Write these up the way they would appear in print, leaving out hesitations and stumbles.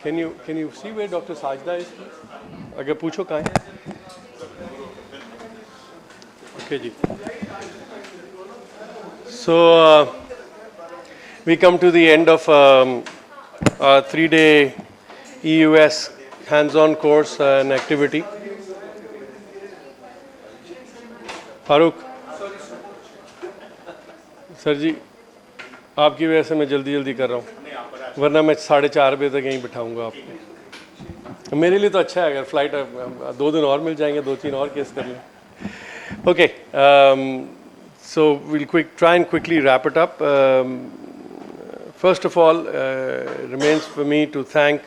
Can you see where Dr. Sajda is, please? अगर पूछो कहाँ है? Okay ji. So we come to the end of our 3-day EUS hands-on course and activity. Farooq sir ji, आपकी वजह से मैं जल्दी कर रहा हूँ, वरना मैं 4:30 बजे तक यहीं बिठाऊंगा आपको. मेरे लिए तो अच्छा है, अगर फ्लाइट 2 दिन और मिल जाएंगे, 2-3 और केस कर लें. Okay, so we'll try and quickly wrap it up. First of all, remains for me to thank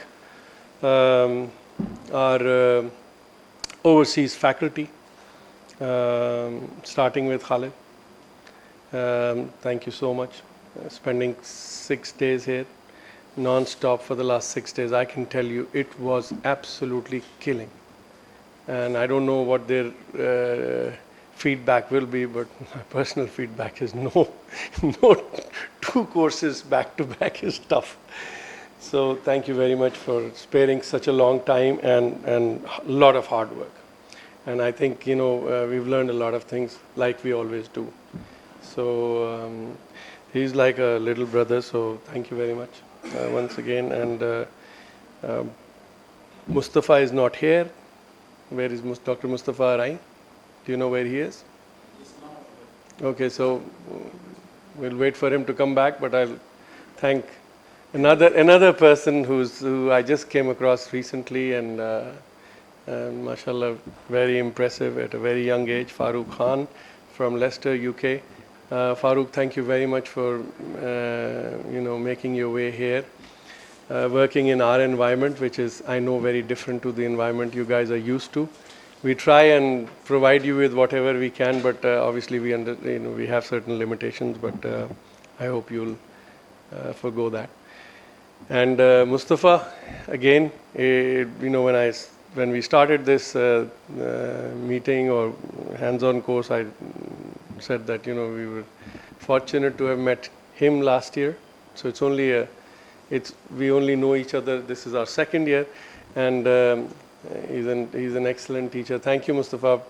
our overseas faculty, starting with Khalid. Thank you so much. Spending 6 days here, non-stop for the last 6 days. I can tell you, it was absolutely killing. And I don't know what their feedback will be, but my personal feedback is no 2 courses back to back is tough. So thank you very much for sparing such a long time and a lot of hard work. And I think, we've learned a lot of things like we always do. So he's like a little brother, so thank you very much once again. And Mustafa is not here. Where is Dr. Mustafa Rai? Do you know where he is? Okay, so we'll wait for him to come back, but I'll thank another person who I just came across recently, and mashallah, very impressive at a very young age, Farooq Khan from Leicester, UK. Farooq, thank you very much for making your way here, working in our environment, which is, I know, very different to the environment you guys are used to. We try and provide you with whatever we can, but obviously we have certain limitations. But I hope you'll forgo that. And Mustafa, again, when we started this meeting or hands-on course, I said that we were fortunate to have met him last year. So it's only we only know each other. This is our 2nd year, and he's an excellent teacher. Thank you, Mustafa.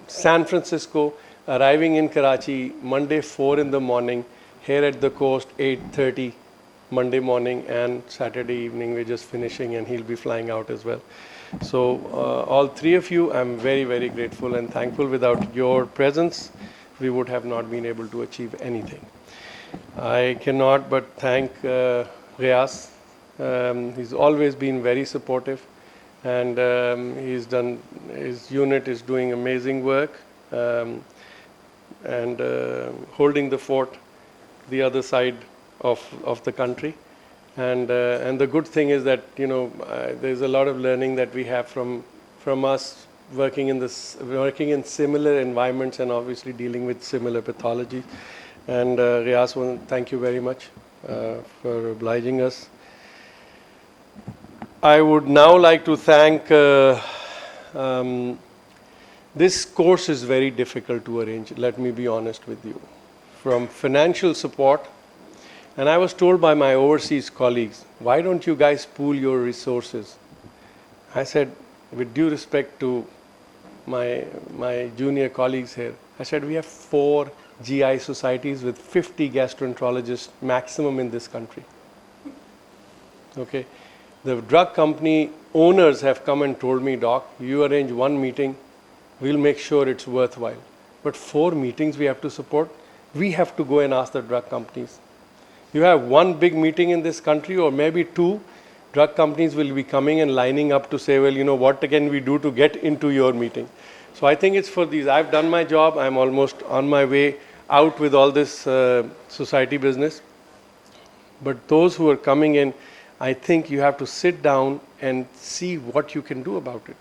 San Francisco, arriving in Karachi Monday 4 in the morning, here at the coast 8:30 Monday morning, and Saturday evening we're just finishing, and he'll be flying out as well. So all 3 of you, I'm very, very grateful and thankful. Without your presence, we would have not been able to achieve anything. I cannot but thank Riaz. He's always been very supportive, and his unit is doing amazing work, and holding the fort the other side of the country. And the good thing is that there's a lot of learning that we have from us working in similar environments and obviously dealing with similar pathology. And Riaz, thank you very much for obliging us. I would now like to thank, this course is very difficult to arrange, let me be honest with you. From financial support, and I was told by my overseas colleagues, why don't you guys pool your resources? I said, with due respect to my junior colleagues here, I said, we have 4 GI societies with 50 gastroenterologists maximum in this country. Okay. The drug company owners have come and told me, Doc, you arrange 1 meeting, we'll make sure it's worthwhile. But 4 meetings we have to support, we have to go and ask the drug companies. You have 1 big meeting in this country, or maybe 2, drug companies will be coming and lining up to say, well, what can we do to get into your meeting? So I think it's for these. I've done my job. I'm almost on my way out with all this society business. But those who are coming in, I think you have to sit down and see what you can do about it.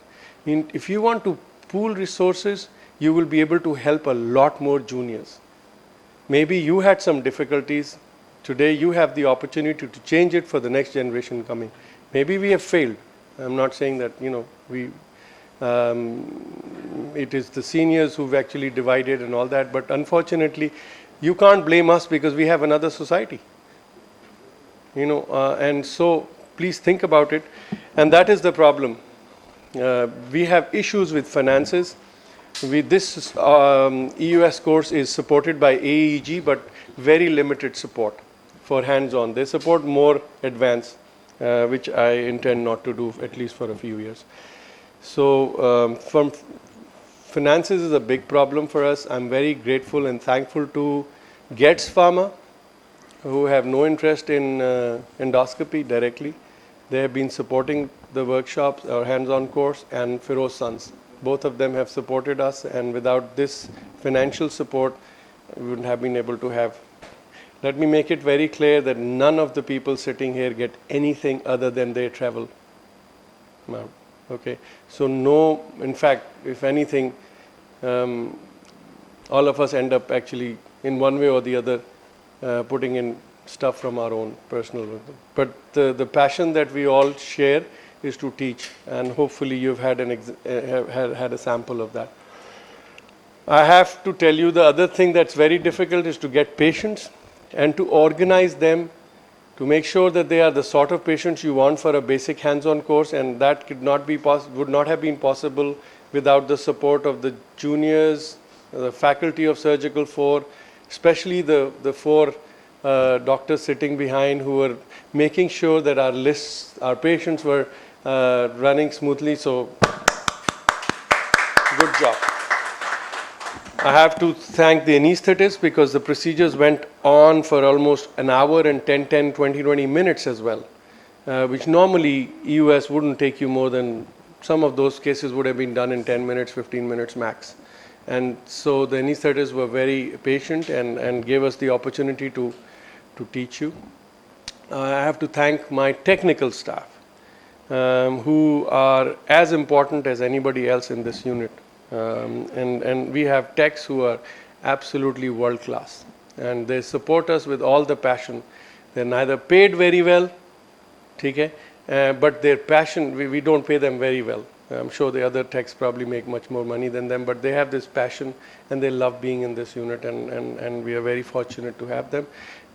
If you want to pool resources, you will be able to help a lot more juniors. Maybe you had some difficulties. Today you have the opportunity to change it for the next generation coming. Maybe we have failed. I'm not saying that, it is the seniors who've actually divided and all that, but unfortunately, you can't blame us because we have another society. And so please think about it. And that is the problem. We have issues with finances. This EUS course is supported by AEG, but very limited support for hands-on. They support more advanced, which I intend not to do at least for a few years. So from finances is a big problem for us. I'm very grateful and thankful to Getz Pharma, who have no interest in endoscopy directly. They have been supporting the workshops, our hands-on course, and Feroz Sons. Both of them have supported us, and without this financial support, we wouldn't have been able to have. Let me make it very clear that none of the people sitting here get anything other than their travel amount. Okay, so no, in fact, if anything, all of us end up actually in one way or the other putting in stuff from our own personal. But the passion that we all share is to teach, and hopefully you've had had a sample of that. I have to tell you the other thing that's very difficult is to get patients and to organize them to make sure that they are the sort of patients you want for a basic hands-on course, and that could not be would not have been possible without the support of the juniors, the faculty of Surgical 4, especially the 4 doctors sitting behind who were making sure that our lists, our patients were running smoothly. So good job. I have to thank the anesthetist because the procedures went on for almost an hour and 20 minutes as well, which normally EUS wouldn't take you more than, some of those cases would have been done in 10 minutes, 15 minutes max. And so the anesthetists were very patient and gave us the opportunity to teach you. I have to thank my technical staff, who are as important as anybody else in this unit. And we have techs who are absolutely world class, and they support us with all the passion. They're neither paid very well, okay, but their passion, we don't pay them very well. I'm sure the other techs probably make much more money than them, but they have this passion and they love being in this unit, and we are very fortunate to have them.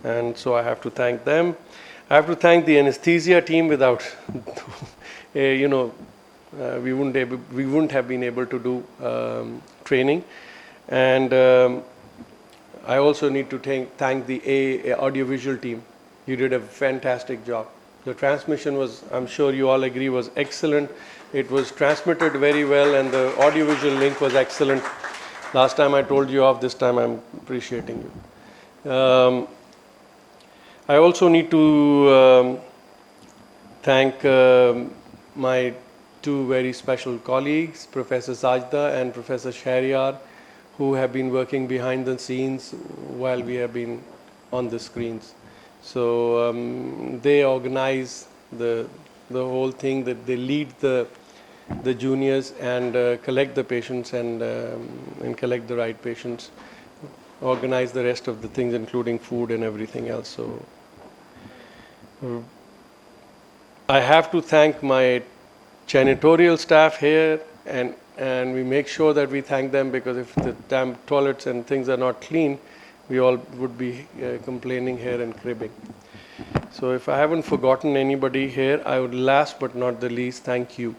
And so I have to thank them. I have to thank the anesthesia team. Without we wouldn't have been able to do training. And I also need to thank the audiovisual team. You did a fantastic job. The transmission was, I'm sure you all agree, was excellent. It was transmitted very well, and the audiovisual link was excellent. Last time I told you off, this time I'm appreciating you. I also need to thank my 2 very special colleagues, Professor Sajda and Professor Shahryar, who have been working behind the scenes while we have been on the screens. So they organize the whole thing, that they lead the juniors and collect the patients and collect the right patients, organize the rest of the things, including food and everything else. So I have to thank my janitorial staff here, and we make sure that we thank them, because if the damn toilets and things are not clean, we all would be complaining here and cribbing. So if I haven't forgotten anybody here, I would last but not the least thank you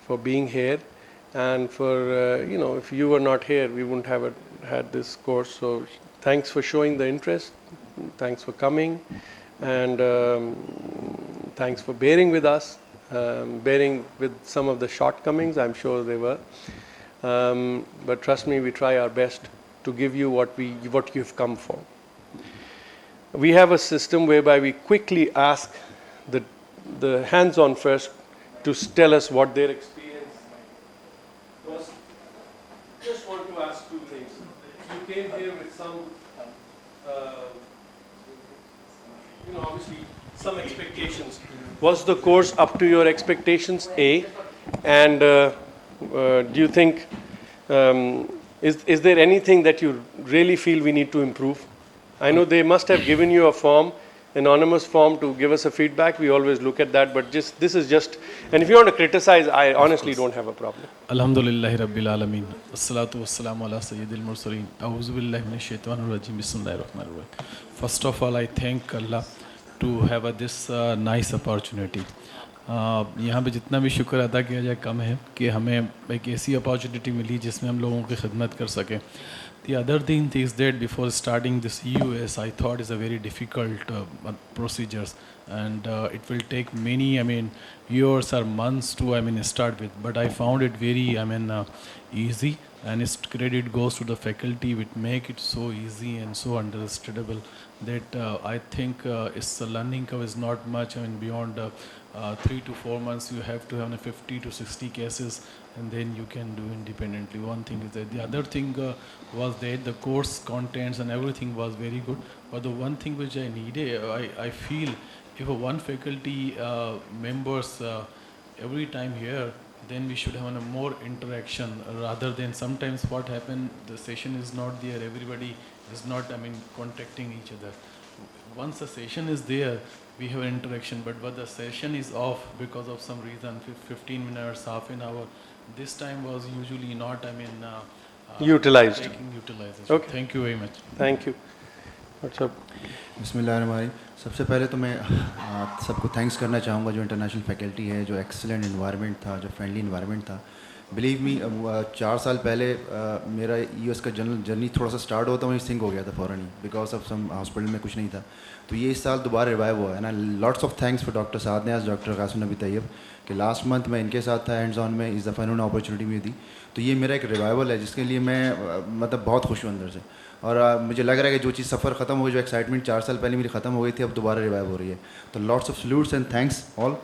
for being here, and for if you were not here, we wouldn't have had this course. So thanks for showing the interest, thanks for coming, and thanks for bearing with us. Bearing with some of the shortcomings, I'm sure they were, but trust me, we try our best to give you what you've come for. We have a system whereby we quickly ask the hands-on first to tell us what their experience was. Just want to ask 2 things. You came here with some, obviously some expectations. Was the course up to your expectations, A? And do you think, is there anything that you really feel we need to improve? I know they must have given you a form, anonymous form, to give us a feedback. We always look at that, but this is just, and if you want to criticize, I honestly don't have a problem. Alhamdulillahi Rabbil Alameen. Assalatu wassalamu ala Sayyidil Mursaleen. A'udhu billahi minash shaitanir rajim. Bismillahir Rahmanir Rahim. First of all, I thank Allah to have this nice opportunity. यहाँ पे जितना भी शुक्र अदा किया जाए कम है कि हमें एक ऐसी अपॉर्चुनिटी मिली जिसमें हम लोगों की खिदमत कर सकें. The other thing is that before starting this EUS, I thought is a very difficult procedures, and it will take many, years or months to, start with. But I found it very, easy, and its credit goes to the faculty, which make it so easy and so understandable that I think its learning curve is not much. Beyond 3 to 4 months, you have to have 50 to 60 cases, and then you can do independently. One thing is that. The other thing was that the course contents and everything was very good. But the one thing which I needed, I feel, if one faculty members every time here, then we should have a more interaction rather than sometimes what happen, the session is not there, everybody is not, contacting each other. Once the session is there, we have an interaction, but the session is off because of some reason, 15 minutes, half an hour, this time was usually not, Utilized. taking utilized. Okay. Thank you very much. Thank you. What's up? बिस्मिल्लाहिर्रहमानिर्रहीम. सबसे पहले तो मैं सबको thanks करना चाहूँगा जो international faculty है, जो एक्सेलेंट इन्वायरमेंट था, जो फ्रेंडली इन्वायरमेंट था. बिलीव मी 4 साल पहले मेरा यूएस का जर्नी थोड़ा सा स्टार्ट होता वहीं सिंक हो गया था फ़ौरन ही, बिकॉज ऑफ सम हॉस्पिटल में कुछ नहीं था. तो ये इस साल दोबारा रिवाइव हुआ है ना. Lots of thanks for doctor Saad Niyaz, doctor Qasim Nabi Tayyab, कि लास्ट मंथ मैं इनके साथ था हैंड्स ऑन में. इस दफ़ा इन्होंने अपॉर्चुनिटी भी दी. तो ये मेरा एक रिवाइवल है जिसके लिए मैं मतलब बहुत खुश हूँ अंदर से. और मुझे लग रहा है कि जो चीज़ सफ़र ख़त्म हो गई, जो एक्साइटमेंट 4 साल पहले मेरी ख़त्म हो गई थी, अब दोबारा रिवाइव हो रही है. तो lots of salutes and thanks all.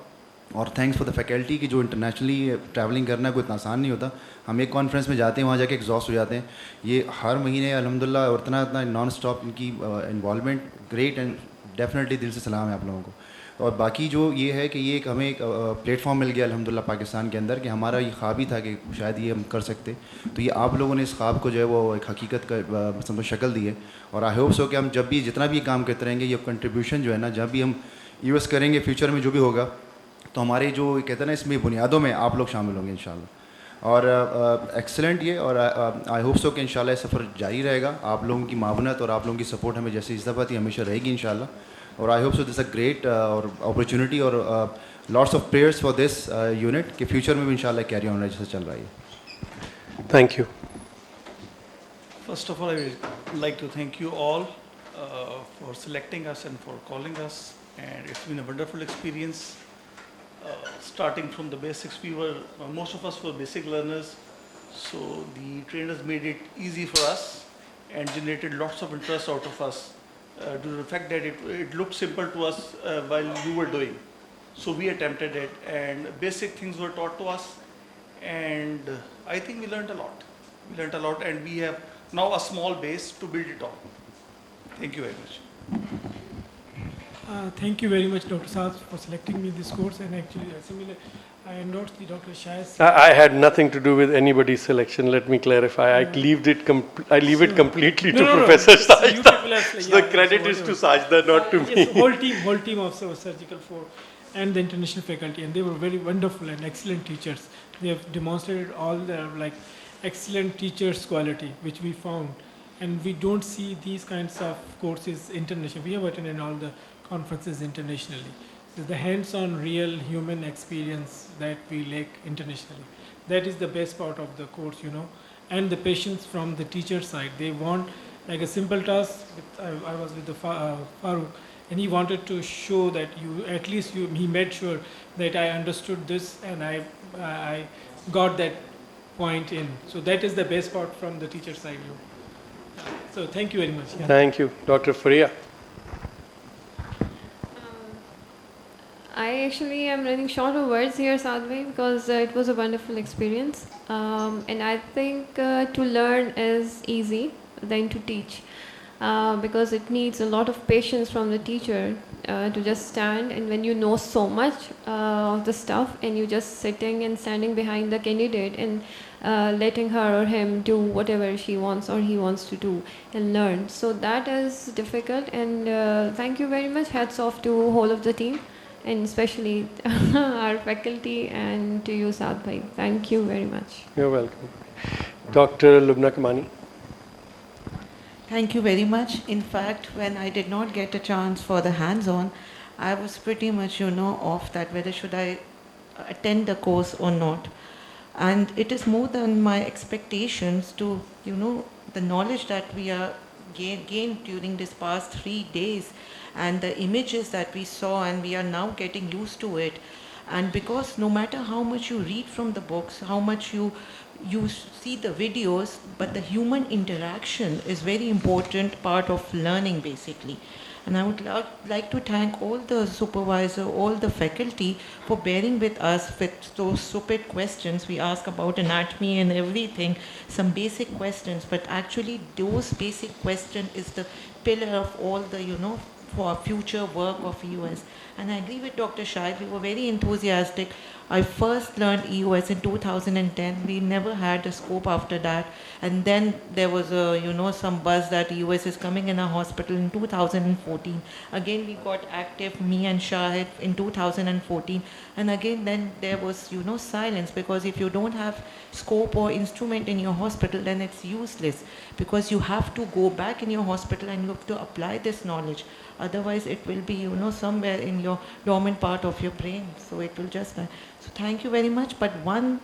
और थैंक्स फॉर द फैकल्टी की जो इंटरनेशनली ट्रैवलिंग करना कोई इतना आसान नहीं होता. हम एक कॉन्फ्रेंस में जाते हैं, वहाँ जाके एग्जॉस्ट हो जाते हैं. ये हर महीने अल्हम्दुलिल्लाह और इतना नॉन स्टॉप इनकी इन्वॉल्वमेंट ग्रेट, एंड डेफिनेटली दिल से सलाम है आप लोगों को. और बाकी जो ये है कि ये एक हमें एक प्लेटफॉर्म मिल गया अल्हम्दुलिल्लाह पाकिस्तान के अंदर, कि हमारा ये ख्वाब ही था कि शायद ये हम कर सकते. तो ये आप लोगों ने इस ख्वाब को जो है वो एक हकीकत का समझो शक्ल दी है. और आई होप सो कि हम जब भी जितना भी काम करते रहेंगे, ये कंट्रीब्यूशन जो है ना, जब भी हम यूएस करेंगे फ्यूचर में जो भी होगा, तो हमारे जो कहते हैं ना इसमें बुनियादों में आप लोग शामिल होंगे इंशाल्लाह. और एक्सेलेंट ये. और आई होप सो कि इंशाल्लाह ये सफ़र जारी रहेगा. आप लोगों की मावनत और आप लोगों की सपोर्ट हमें जैसे इस दफ़ा थी हमेशा रहेगी इंशाल्लाह. और I hope so this a great और अपॉर्चुनिटी और lots of prayers for this unit के फ्यूचर में भी इंशाल्लाह कैरी ऑन जैसे चल रहा है. Thank you. First of all, I would like to thank you all for selecting us and for calling us, and it's been a wonderful experience. Starting from the basics, most of us were basic learners, so the trainers made it easy for us and generated lots of interest out of us due to the fact that it looked simple to us while you were doing. So we attempted it, and basic things were taught to us, and I think we learned a lot. And we have now a small base to build it on. Thank you very much. Thank you very much, Dr. Saad, for selecting me this course. And actually, similar, I endorsed the Dr. Shah's. I had nothing to do with anybody's selection. Let me clarify. I leave it completely to Professor Sajda. So the credit is to Sajda, not to me. Yes, whole team of surgical floor and the international faculty, and they were very wonderful and excellent teachers. They have demonstrated all their excellent teachers' quality, which we found. And we don't see these kinds of courses internationally. We have attended all the conferences internationally. So the hands-on real human experience that we lack internationally. That is the best part of the course, and the patience from the teacher side. They want like a simple task. I was with the Farooq, and he wanted to show that he made sure that I understood this and I got that point in. So that is the best part from the teacher side. So thank you very much. Yeah. Thank you. Dr. Faria. I actually am running short of words here, Sadhvi, because it was a wonderful experience. And I think to learn is easy than to teach, because it needs a lot of patience from the teacher to just stand, and when you know so much of the stuff and you just sitting and standing behind the candidate and letting her or him do whatever she wants or he wants to do and learn. So that is difficult, and thank you very much. Hats off to whole of the team, and especially our faculty, and to you, Saad Bhai. Thank you very much. You're welcome. Dr. Lubna Kamani. Thank you very much. In fact, when I did not get a chance for the hands-on, I was pretty much, off that whether should I attend the course or not. And it is more than my expectations to, the knowledge that we are gained during this past 3 days and the images that we saw, and we are now getting used to it. And because no matter how much you read from the books, how much you see the videos, but the human interaction is very important part of learning basically. And I would like to thank all the supervisor, all the faculty for bearing with us with those stupid questions we ask about anatomy and everything, some basic questions, but actually those basic questions is the pillar of all the, for future work of EUS. And I agree with Dr. Shai, we were very enthusiastic. I first learned EUS in 2010. We never had a scope after that. And then there was some buzz that EUS is coming in our hospital in 2014. Again, we got active, me and Shahid, in 2014. And again, then there was, silence, because if you don't have scope or instrument in your hospital, then it's useless, because you have to go back in your hospital and you have to apply this knowledge. Otherwise, it will be, somewhere in your dormant part of your brain. So it will just die. So thank you very much. But one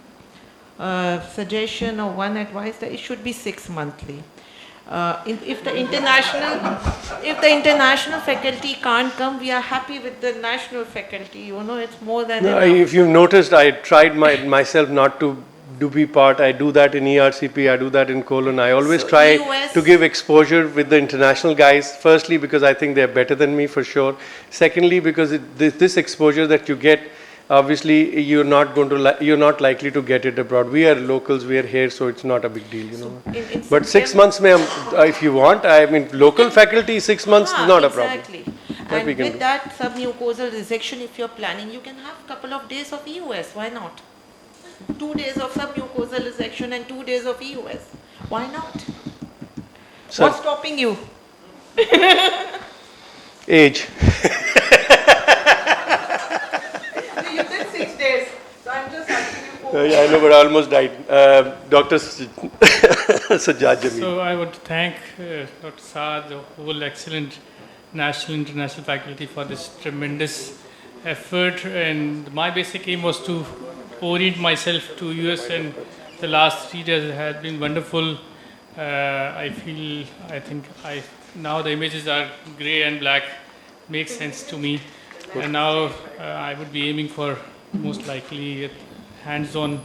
suggestion or one advice, that it should be 6 monthly. If the international faculty can't come, we are happy with the national faculty. It's more than No, enough. if you've noticed, I tried myself not to be part. I do that in ERCP, I do that in colon. I always So try EUS to give exposure with the international guys. Firstly, because I think they're better than me for sure. Secondly, because this exposure that you get, obviously you're not likely to get it abroad. We are locals, we are here, so it's not a big deal, in But 6 September- months, ma'am, if you want, I mean, local faculty, 6 months is not a problem. Exactly. That And we can with do. that submucosal resection, if you're planning, you can have a couple of days of EUS. Why not? 2 days of submucosal resection and 2 days of EUS. Why not? So- What's stopping you? Age. You did 6 days. So I'm just asking you for Yeah, I know, but I almost died. Dr. Sajjad Jameel. So I want to thank Dr. Saad, the whole excellent national, international faculty for this tremendous effort. And my basic aim was to orient myself to US, and the last 3 days have been wonderful. I think now the images are gray and black, makes sense to me. And now I would be aiming for most likely hands-on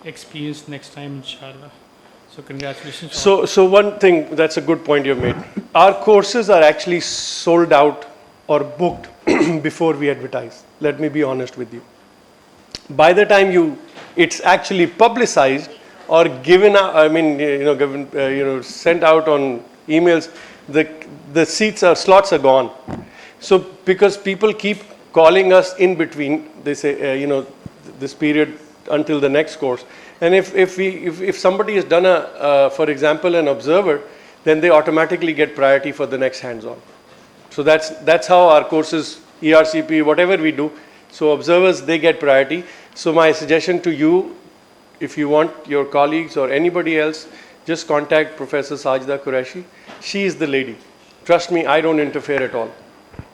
experience next time, inshallah. So congratulations. So one thing, that's a good point you've made. Our courses are actually sold out or booked before we advertise. Let me be honest with you. By the time it's actually publicized or given out, sent out on emails, the slots are gone. So because people keep calling us in between, they say, this period until the next course. And if somebody has done for example, an observer, then they automatically get priority for the next hands-on. So that's how our courses, ERCP, whatever we do. So observers, they get priority. So my suggestion to you, if you want your colleagues or anybody else, just contact Professor Sajda Qureshi. She is the lady. Trust me, I don't interfere at all.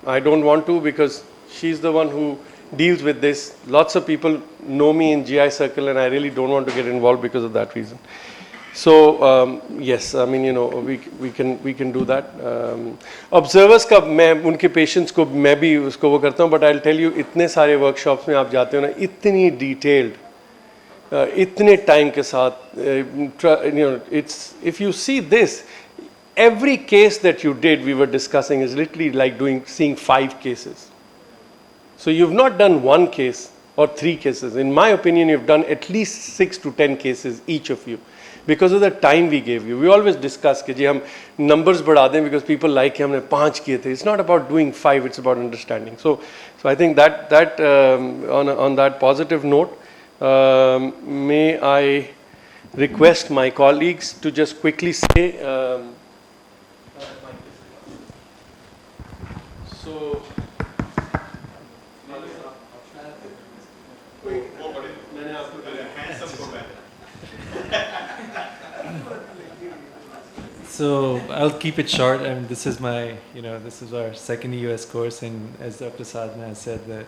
I don't want to, because she's the one who deals with this. Lots of people know me in GI circle, and I really don't want to get involved because of that reason. So yes, I mean, we can do that. Observers का मैं उनके patients को मैं भी उसको वो करता हूँ, but I'll tell you, इतने सारे workshops में आप जाते हो ना, इतनी detailed, इतने time के साथ, it's, if you see this, every case that you did, we were discussing, is literally like seeing 5 cases. So you've not done 1 case or 3 cases. In my opinion, you've done at least 6 to 10 cases, each of you, because of the time we gave you. We always discuss कि जी हम numbers बढ़ा दें, because people like कि हमने 5 किए थे. It's not about doing 5, it's about understanding. So I think that on that positive note, may I request my colleagues to just quickly say. So. So I'll keep it short. I mean, this is this is our second EUS course, and as Dr. Sadhna has said, that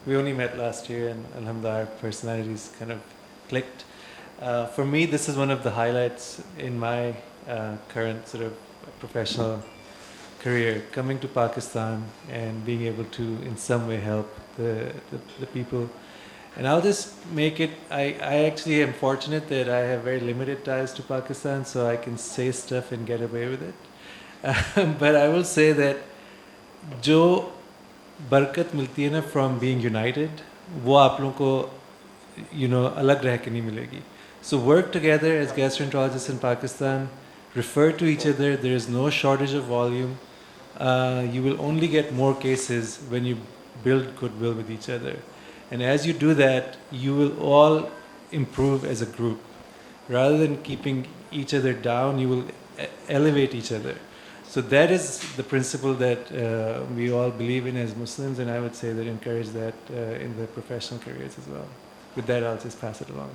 we only met last year, and alhamdulillah, our personalities kind of clicked. For me, this is one of the highlights in my current sort of professional career, coming to Pakistan and being able to in some way help the people. And I'll just make it, I actually am fortunate that I have very limited ties to Pakistan, so I can say stuff and get away with it. But I will say that जो बरकत मिलती है ना from being united, वो आप लोगों को अलग रह के नहीं मिलेगी. So work together as gastroenterologists in Pakistan, refer to each other, there is no shortage of volume. You will only get more cases when you build goodwill with each other. And as you do that, you will all improve as a group. Rather than keeping each other down, you will elevate each other. So that is the principle that we all believe in as Muslims, and I would say that encourage that in the professional careers as well. With that, I'll just pass it along.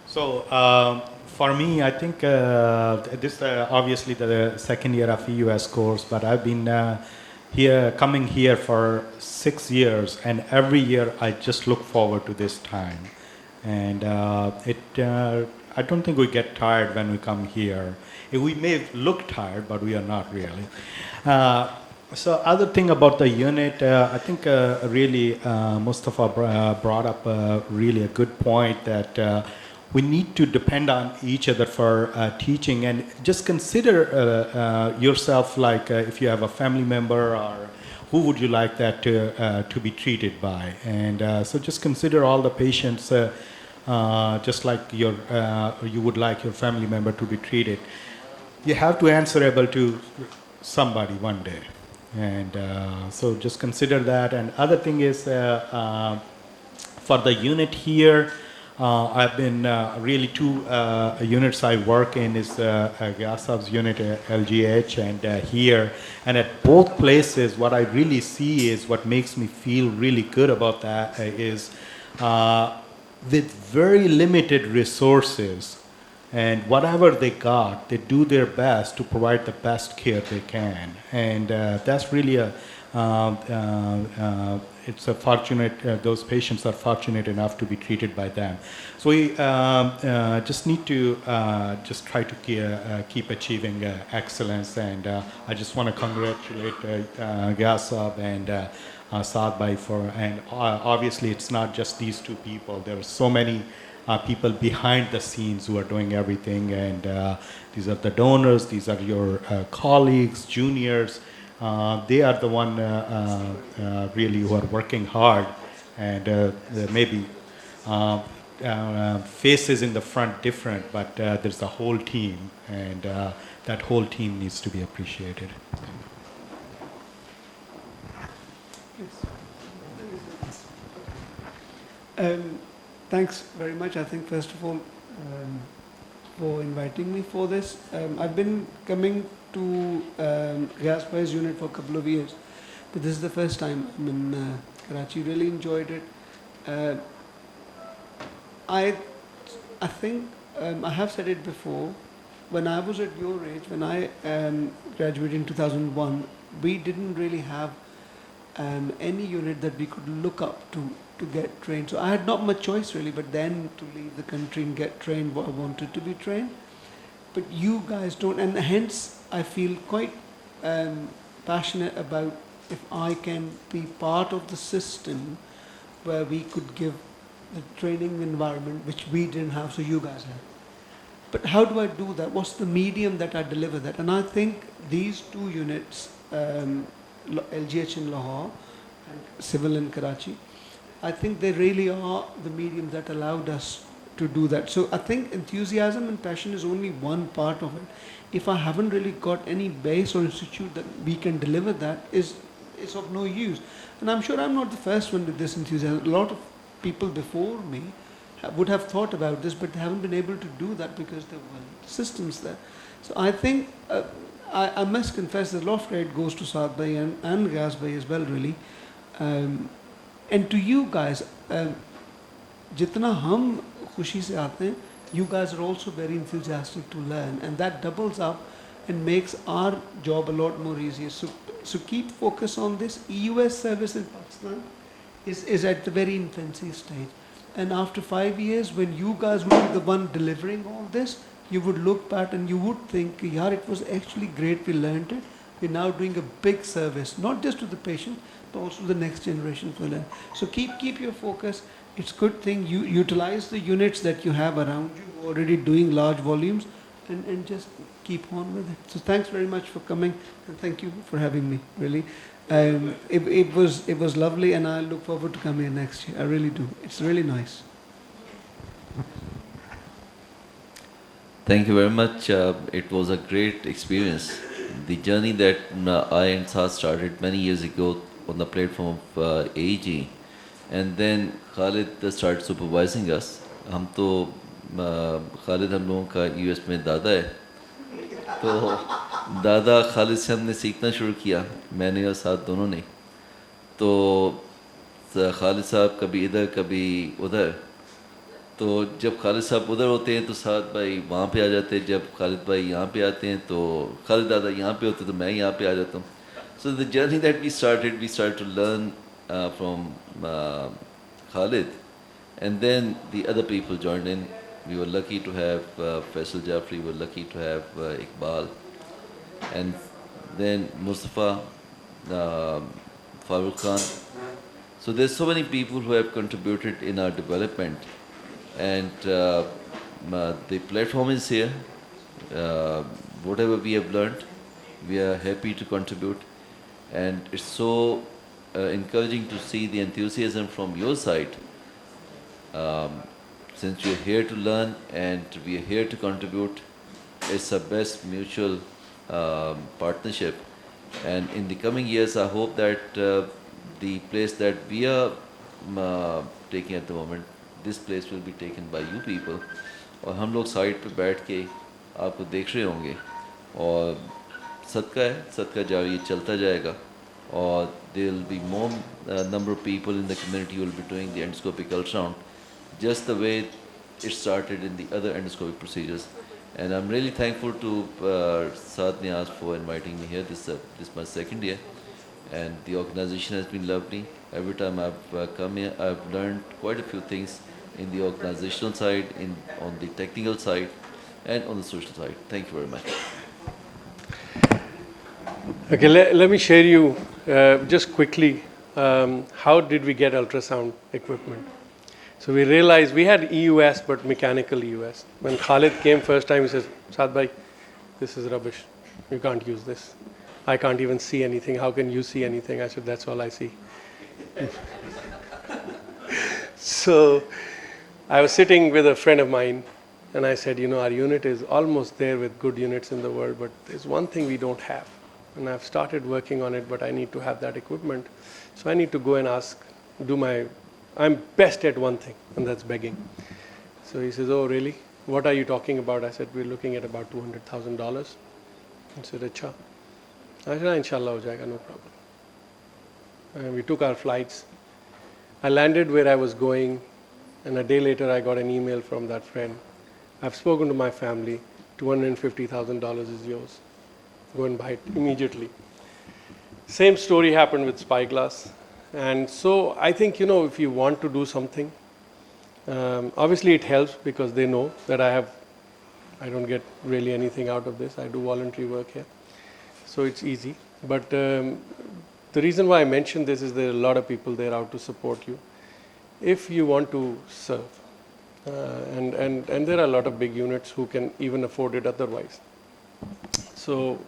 So for me, I think this obviously the second year of EUS course, but I've been coming here for 6 years, and every year I just look forward to this time. And I don't think we get tired when we come here. We may look tired, but we are not really. So other thing about the unit, I think really Mustafa brought up really a good point that we need to depend on each other for teaching, and just consider yourself like if you have a family member, or who would you like that to be treated by. And so just consider all the patients just like you would like your family member to be treated. You have to answerable to somebody one day. And so just consider that. And other thing is for the unit here, I've been really two units I work in is Gyasav's unit, LGH, and here. And at both places, what I really see is what makes me feel really good about that is with very limited resources and whatever they got, they do their best to provide the best care they can. And that's really it's a fortunate, those patients are fortunate enough to be treated by them. So we just need to just try to keep achieving excellence. And I just want to congratulate Ghassab and Saad Bhai for, and obviously it's not just these two people. There are so many people behind the scenes who are doing everything. And these are the donors, these are your colleagues, juniors. They are the one really who are working hard, and maybe faces in the front different, but there's a whole team, and that whole team needs to be appreciated. Thanks very much. I think first of all for inviting me for this. I've been coming to Ghaz Bhai's unit for a couple of years, but this is the first time I'm in Karachi. Really enjoyed it. I think I have said it before. When I was at your age, when I graduated in 2001, we didn't really have any unit that we could look up to get trained. So I had not much choice really, but then to leave the country and get trained what I wanted to be trained. But you guys don't, and hence I feel quite passionate about if I can be part of the system where we could give the training environment which we didn't have, so you guys have. But how do I do that? What's the medium that I deliver that? And I think these two units, LGH in Lahore and Civil in Karachi, I think they really are the medium that allowed us to do that. So I think enthusiasm and passion is only one part of it. If I haven't really got any base or institute that we can deliver that, it's of no use. And I'm sure I'm not the first one with this enthusiasm. A lot of people before me would have thought about this, but they haven't been able to do that because there weren't systems there. So I think, I must confess that a lot of credit goes to Saad Bhai and Ghaz Bhai as well, really. And to you guys, जितना हम खुशी से आते हैं, you guys are also very enthusiastic to learn, and that doubles up and makes our job a lot more easier. So keep focus on this. EUS service in Pakistan is at the very infancy stage. And after 5 years, when you guys will be the one delivering all this, you would look back and you would think, yeah, it was actually great, we learned it. We're now doing a big service, not just to the patient, but also the next generation to learn. So keep your focus. It's good thing you utilize the units that you have around you, already doing large volumes, and just keep on with it. So thanks very much for coming, and thank you for having me, really. It was lovely, and I look forward to coming here next year. I really do. It's really nice. Thank you very much. It was a great experience. The journey that I and Saad started many years ago on the platform of AEG, and then Khalid started supervising us. हम तो खालिद हम लोगों का US में दादा है, तो दादा खालिद से हमने सीखना शुरू किया, मैंने और साथ दोनों ने. तो खालिद साहब कभी इधर कभी उधर, तो जब खालिद साहब उधर होते हैं तो साद भाई वहाँ पे आ जाते हैं, जब खालिद भाई यहाँ पे आते हैं तो खालिद दादा यहाँ पे होते तो मैं यहाँ पे आ जाता हूँ. So the journey that we started to learn from Khalid, and then the other people joined in. We were lucky to have Faisal Jafri, we were lucky to have Iqbal, and then Mustafa, Farooq Khan. So there's so many people who have contributed in our development, and the platform is here. Whatever we have learned, we are happy to contribute, and it's so encouraging to see the enthusiasm from your side. Since you're here to learn and we are here to contribute, it's a best mutual partnership. And in the coming years, I hope that the place that we are taking at the moment, this place will be taken by you people. और हम लोग side पे बैठ के आपको देख रहे होंगे, और सदका है, सदका जारी चलता जाएगा, और there will be more number of people in the community who will be doing the endoscopic ultrasound, just the way it started in the other endoscopic procedures. And I'm really thankful to Saad Niaz for inviting me here. This is my second year, and the organization has been lovely. Every time I've come here, I've learned quite a few things in the organizational side, on the technical side, and on the social side. Thank you very much. Okay, let me share you just quickly how did we get ultrasound equipment. So we realized we had EUS but mechanical EUS. When Khalid came first time, he says, Saad bhai, this is rubbish. You can't use this. I can't even see anything. How can you see anything? I said, that's all I see. So I was sitting with a friend of mine, and I said, our unit is almost there with good units in the world, but there's one thing we don't have. And I've started working on it, but I need to have that equipment. So I need to go and I'm best at one thing, and that's begging. So he says, oh, really? What are you talking about? I said, we're looking at about $200,000. He said, acha. I said, inshallah, ho jayega, no problem. And we took our flights. I landed where I was going, and a day later I got an email from that friend. I've spoken to my family, $250,000 is yours. Go and buy it immediately. Same story happened with Spyglass. And so I think, if you want to do something, obviously it helps because they know that I don't get really anything out of this. I do voluntary work here. So it's easy. But the reason why I mention this is there are a lot of people there out to support you. If you want to serve, and there are a lot of big units who can even afford it otherwise. So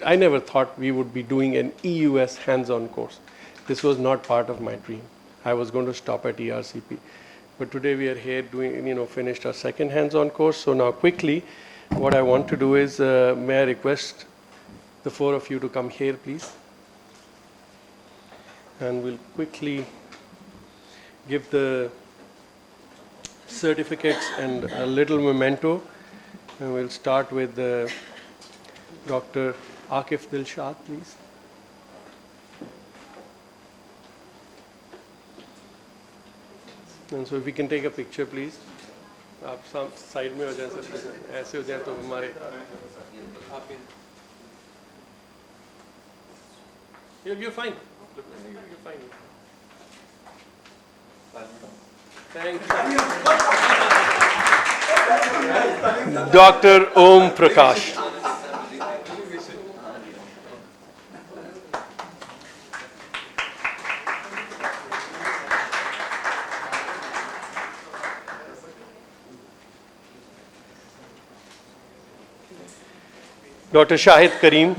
I never thought we would be doing an EUS hands-on course. This was not part of my dream. I was going to stop at ERCP. But today we are here doing, finished our second hands-on course. So now quickly, what I want to do is, may I request the four of you to come here, please. And we'll quickly give the certificates and a little memento. And we'll start with Dr. Akif Dilshad, please. And so if we can take a picture, please. आप side में हो जाएं सब, ऐसे हो जाएं तो हमारे आप you're fine. You're fine. Thanks. Dr. Om Prakash. Dr. Shahid Kareem.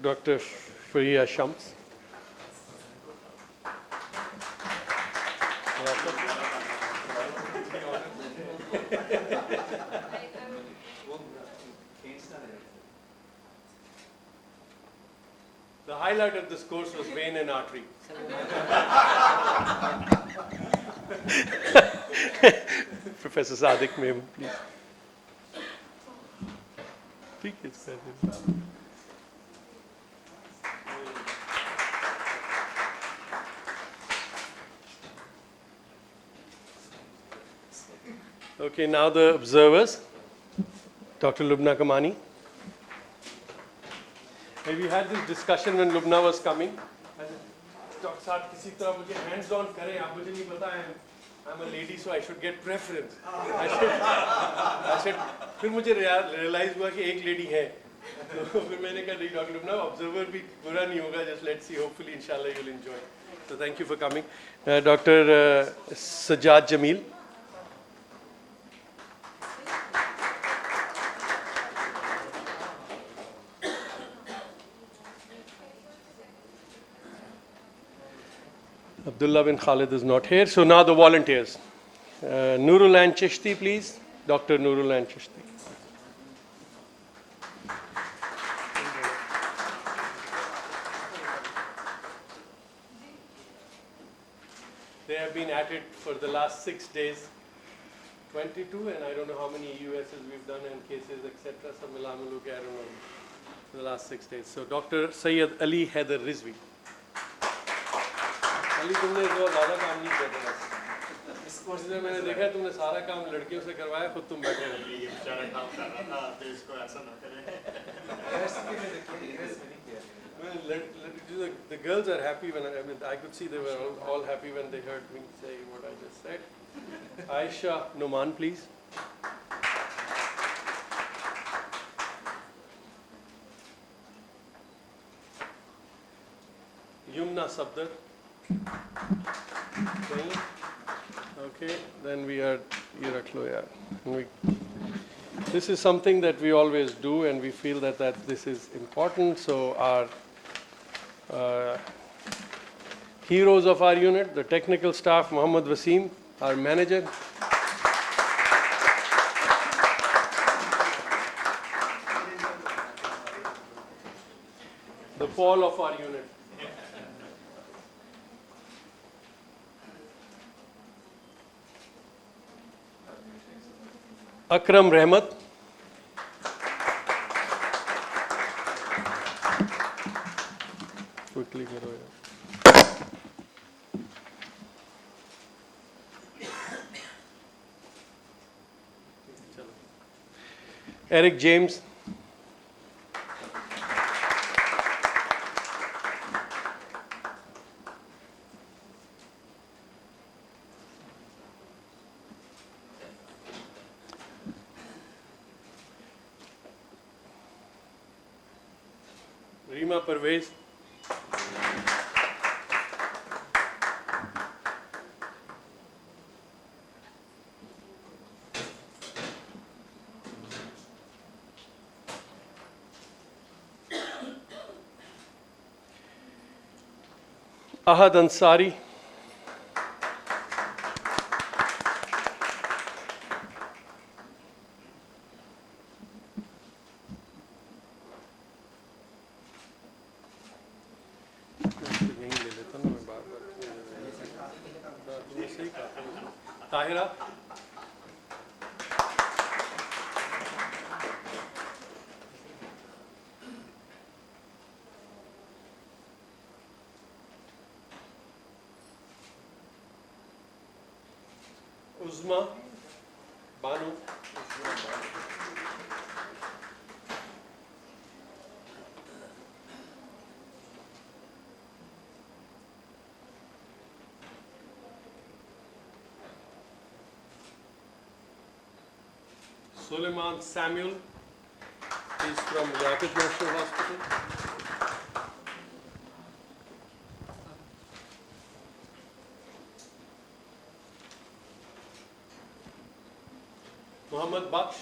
Dr. Faria Shams. The highlight of this course was vein and artery. Professor Sadiq, ma'am, please. Speak his presence. Okay, now the observers. Dr. Lubna Kamani. We had this discussion when Lubna was coming. Dr. Saad, किसी तरह मुझे hands on करें, आप मुझे नहीं पता है, I'm a lady so I should get preference. I said, फिर मुझे realize हुआ कि एक lady है. तो फिर मैंने कहा नहीं Dr. Lubna, observer भी बुरा नहीं होगा, just let's see, hopefully inshallah you'll enjoy. So thank you for coming. Dr. Sajjad Jamil. Abdullah bin Khalid is not here. So now the volunteers. Nurulan Chishti, please. Dr. Nurulan Chishti. They have been at it for the last 6 days. 22 and I don't know how many EUSs we've done and cases, etc. Some Milamalu, I don't know. For the last 6 days. So Dr. Sayyid Ali Haider Rizvi. Ali, तुमने जो ज़्यादा काम नहीं किया था इस course में मैंने देखा तुमने सारा काम लड़कियों से करवाया खुद तुम बैठे रहे ये बेचारा काम कर रहा था तो इसको ऐसा ना करें The girls are happy when I could see they were all happy when they heard me say what I just said. Aisha Noman, please. Yumna Sabdar. Okay, then we are Irakloya. This is something that we always do and we feel that this is important. So our heroes of our unit, the technical staff, Muhammad Wasim, our manager. The fall of our unit. Akram Rahmat. Quickly karo yaar. Eric James. Rima Parvez. Ahad Ansari. Tahira. Uzma Banu. Suleiman Samuel. He's from Rapid National Hospital. Mohammed Baksh.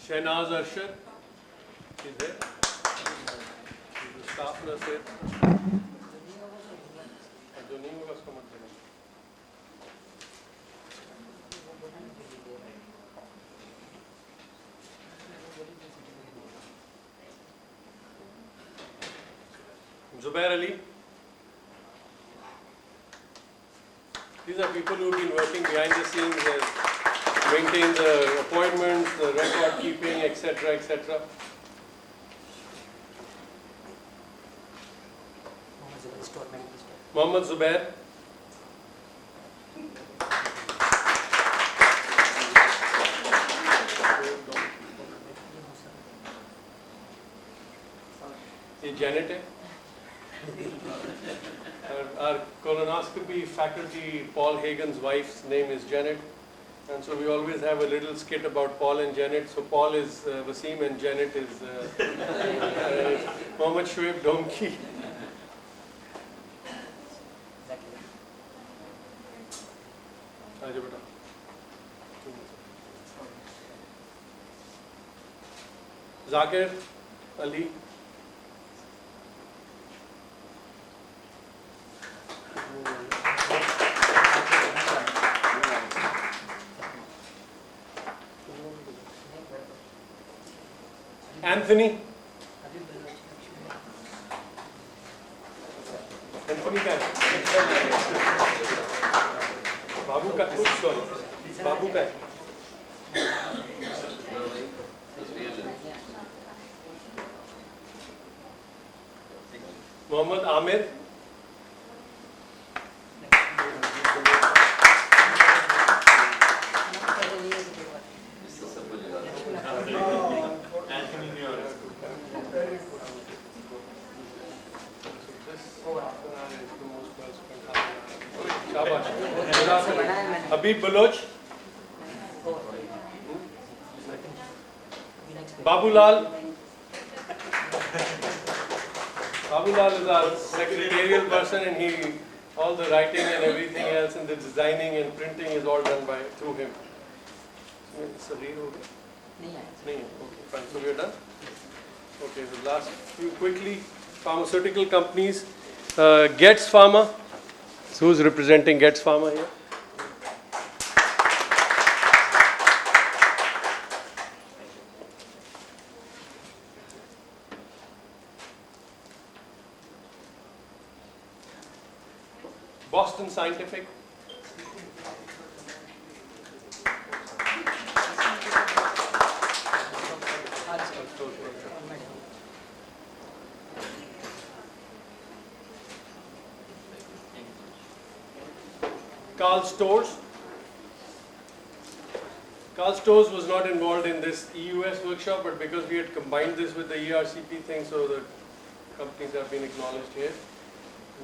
Shahnaz Arshad. He's there. He's the staff nurse here. जो नहीं होगा उसको मत देना। Zubair Ali. These are people who have been working behind the scenes, maintain the appointments, the record keeping, etc., etc. Mohammed Zubair. ये Janet है. Our colonoscopy faculty, Paul Hagen's wife's name is Janet, and so we always have a little skit about Paul and Janet. So Paul is Wasim and Janet is Mohammed Shoaib Domki. आजा बेटा Zakir Ali Anthony Anthony का बाबू का कुछ sorry बाबू का Mohammad Aamir Habib Baloch, Babulal. Babulal is our secretarial person, and he all the writing and everything else, and the designing and printing is all done through him. It's a read over. Okay, fine. So we are done. Okay, the last few quickly. Pharmaceutical companies. Getz Pharma. So who's representing Getz Pharma here? Boston Scientific. Carl Stores. Carl Stores was not involved in this EUS workshop, but because we had combined this with the ERCP thing, so the companies have been acknowledged here.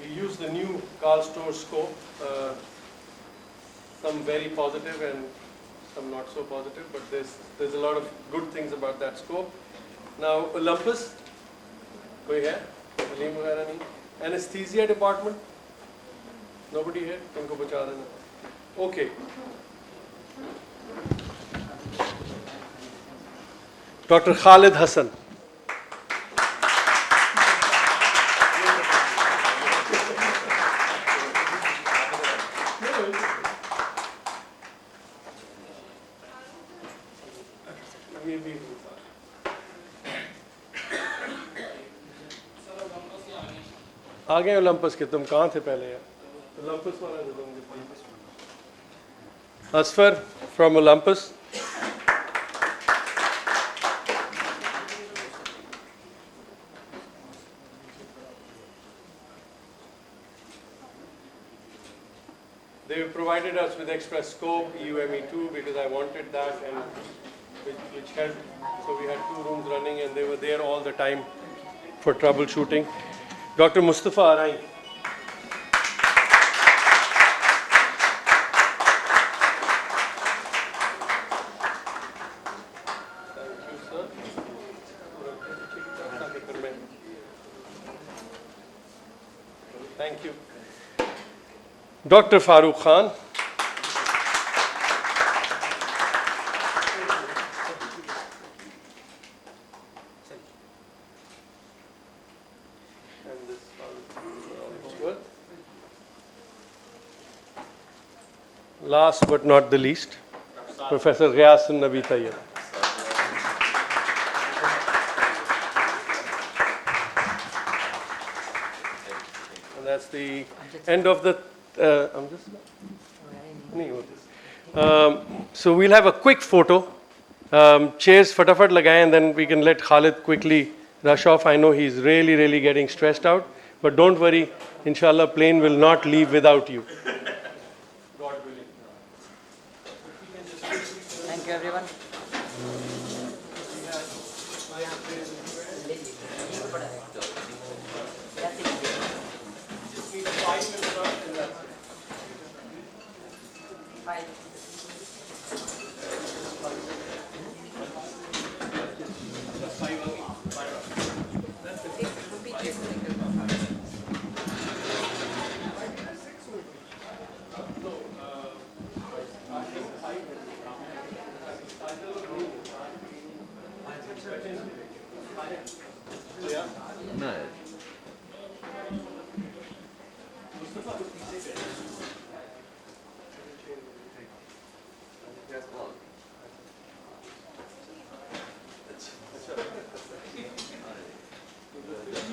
We use the new Carl Stores scope, some very positive and some not so positive, but there's a lot of good things about that scope. Now Olympus, koi hai? Aleem वगैरह नहीं. Anesthesia department, nobody here. उनको बचा देना. Okay. Dr. Khalid Hassan. आ गए Olympus के, तुम कहाँ थे पहले यार? ओलंपस वाला दे दो मुझे। Asfar from Olympus. They provided us with extra scope, EUME2, because I wanted that, and which helped. So we had 2 rooms running, and they were there all the time for troubleshooting. Dr. Mustafa Arai. Thank you. Dr. Farooq Khan. And this one. Good. Last but not the least, Professor Ghiasun Nabi Tayyib. And that's the end of the. So we'll have a quick photo. Chairs fatafat lagaye, and then we can let Khalid quickly rush off. I know he's really getting stressed out, but don't worry, inshallah plane will not leave without you. God willing. Thank you everyone. No.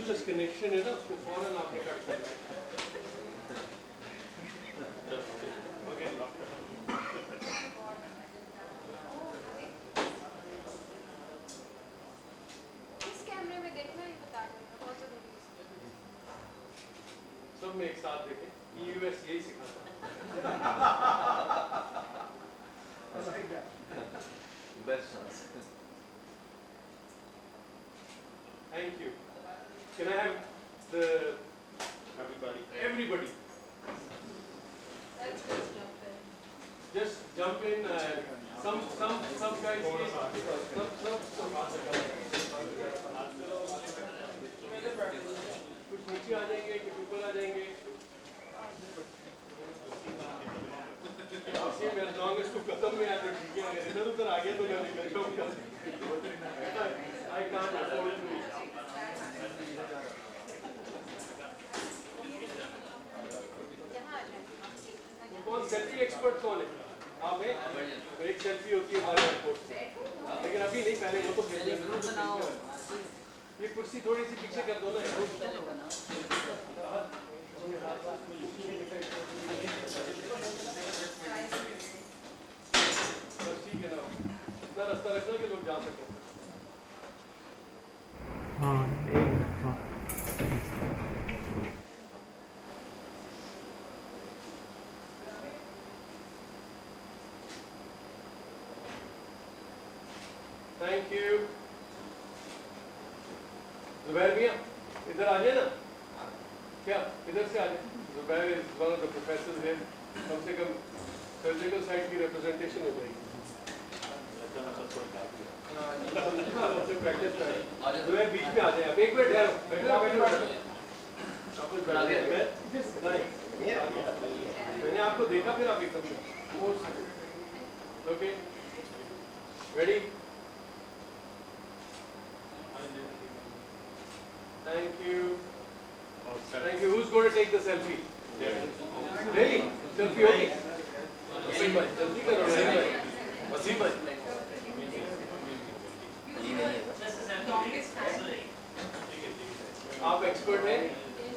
Just connection है ना, उसको फौरन आपने cut कर दिया। इस कैमरे में देखना ही बता देना बहुत जरूरी है। सब में एक साथ देखें, EUS यही सिखाता है। Best chance. Thank you. Can I have the everybody? Let's just jump in. Just jump in. Some guys. कुछ नीचे आ जाएंगे, कुछ ऊपर आ जाएंगे। As long as तू कदम में आ तो ठीक है, अगर इधर उधर आगे तो मैं निकल जाऊंगा। I can't afford to. कौन सेल्फी एक्सपर्ट कौन है? आप हैं? तो एक सेल्फी होती है हमारे एयरपोर्ट से, लेकिन अभी नहीं, पहले वो तो ये कुर्सी थोड़ी सी पीछे कर दो ना। ठीक है ना, इतना रास्ता रखना कि लोग जा सकें। Thank you. Zubair भैया, इधर आ जाए ना। क्या? इधर से आ जाए। Zubair is one of the professors here. कम से कम सर्जिकल साइड की रिप्रेजेंटेशन हो जाएगी। प्रैक्टिस करें। जुबैर बीच में आ जाए। आप एक मिनट ठहरो। मैंने आपको देखा, फिर आप एकदम okay ready. Thank you. Thank you. Who's going to take the selfie? Really? Selfie okay? Wasim bhai, selfie karo. Wasim bhai. आप एक्सपर्ट हैं?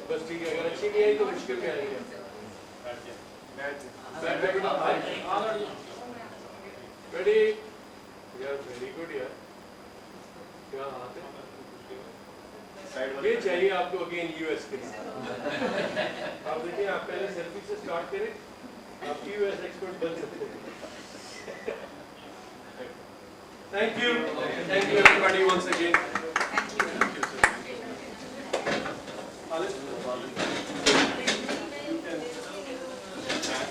बस ठीक है, अगर अच्छी नहीं आई तो मुश्किल में आएगी। Ready? यार very good यार। क्या हाथ है? ये चाहिए आपको अगेन यूएस के लिए। आप देखिए, आप पहले सेल्फी से स्टार्ट करें, आप यूएस एक्सपर्ट बन सकते हैं। Thank you everybody once again.